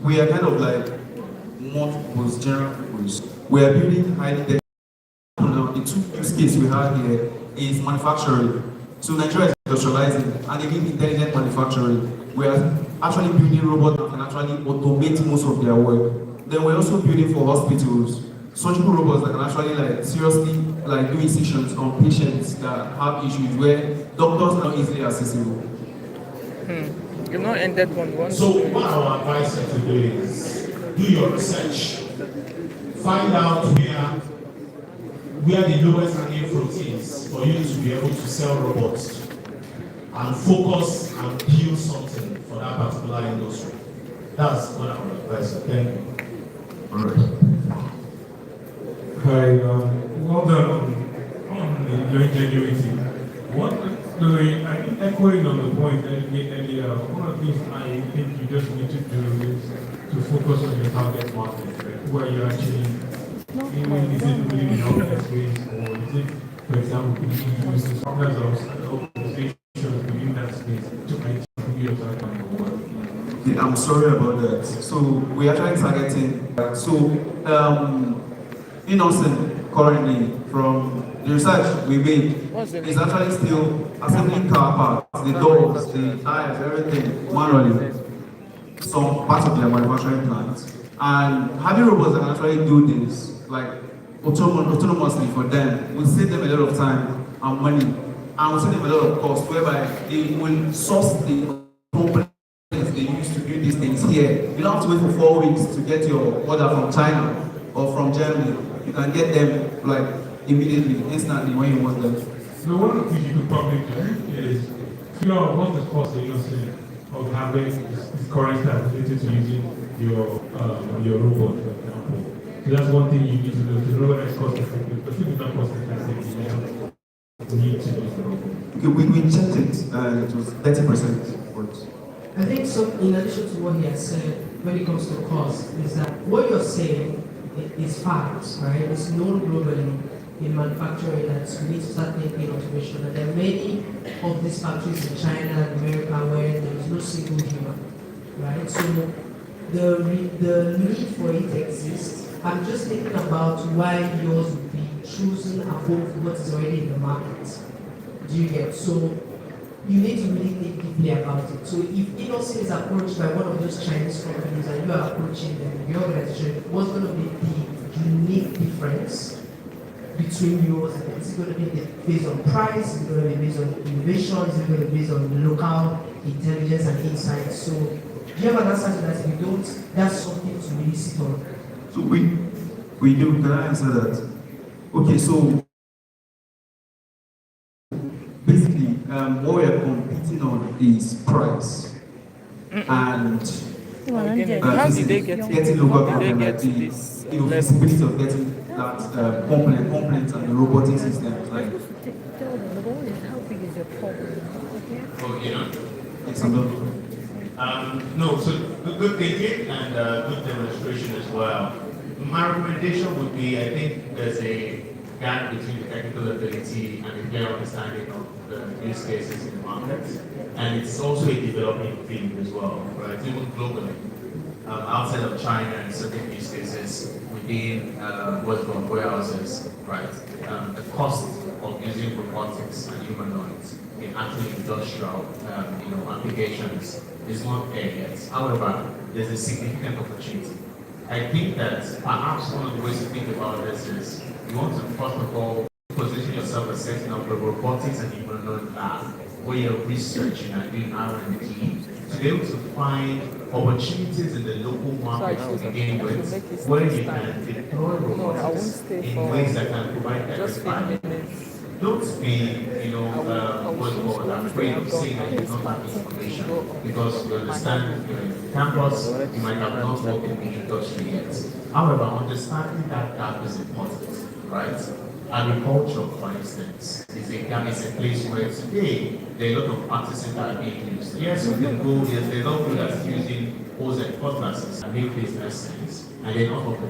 we are kind of like most general purpose. We are building highly technical. The two use cases we have here is manufacturing. So Nigeria is industrializing and they need intelligent manufacturing. We are actually building robots that can actually automate most of their work. Then we're also building for hospitals surgical robots that can actually like seriously like do incisions on patients that have issues where doctors are not easily accessible. You've not ended one. So what our advice to do is do your research, find out where the lowest hanging fruit is for you to be able to sell robots, and focus and build something for that particular industry. That's what our advice. Thank you. All right. Hi, well done on your ingenuity. I think echoing on the point that you made earlier, one of the things I think you just need to do is to focus on your target market, right? Who are you actually, is it really the healthcare space, or is it, for example, could you use the partners or organizations within that space to actually your target market? Okay, I'm sorry about that. So we are trying targeting. Innocent currently from the research we made is actually still assembling car parts, the doors, the tires, everything manually. Some parts of their manufacturing plants. And having robots that can actually do this, like autonomously for them, will save them a lot of time and money, and will save them a lot of cost, whereby they will source the components they use to do these things here. You don't have to wait for 4 weeks to get your order from China or from Germany. You can get them like immediately, instantly when you want them. So one of the things you could probably do is figure out what the cost that you're saying of having this current time related to using your robot, for example. So that's one thing you need to do. The robot is cost effective, but if it's not cost effective, you need to use the robot. Okay, we checked it and it was 30%. I think so. In addition to what he has said, when it comes to cost, is that what you're saying is facts, right? It's known globally in manufacturing that we need to start thinking automation. And there are many of these factories in China and America where there is no single human, right? So the need for it exists. I'm just thinking about why yours would be chosen above what is already in the market. Do you get? So you need to really think deeply about it. So if Innocent is approached by one of those Chinese companies and you are approaching them, your organization, what's going to be the unique difference between yours and them? Is it going to be based on price? Is it going to be based on innovation? Is it going to be based on local intelligence and insights? So do you have an answer to that? If you don't, that's something to really sit on. So we do, can I answer that? Okay, so basically, what we are competing on is price and how did they get getting local they content, get like the this feasibility of getting that components and the robotic systems. Like, How big is your problem? Oh, you know? it's a lot. No, so good thinking and good demonstration as well. My recommendation would be, I think there's a gap between the technical ability and the clear understanding of the use cases in the market. And it's also a developing field as well, right? Even globally. Outside of China and certain use cases within what's called warehouses, right? The cost of using robotics and humanoids in actually industrial applications is not there yet. However, there's a significant opportunity. I think that perhaps one of the ways to think about this is you want to first of all position yourself as setting up a robotics and humanoid lab where you're researching and doing R&D to be able to find opportunities in the local market to begin with, where you can deploy robotics in ways that can provide direct value. Don't be, what's called afraid of saying that you don't have information because you understand you're in campus, you might have not worked in the industry yet. However, understanding that gap is important, right? Agriculture, for instance, is a place where today there are a lot of practices that are being used. Yes, we can go, yes, there are a lot of people that are using OZ cutlasses and make business sense, and they're not of the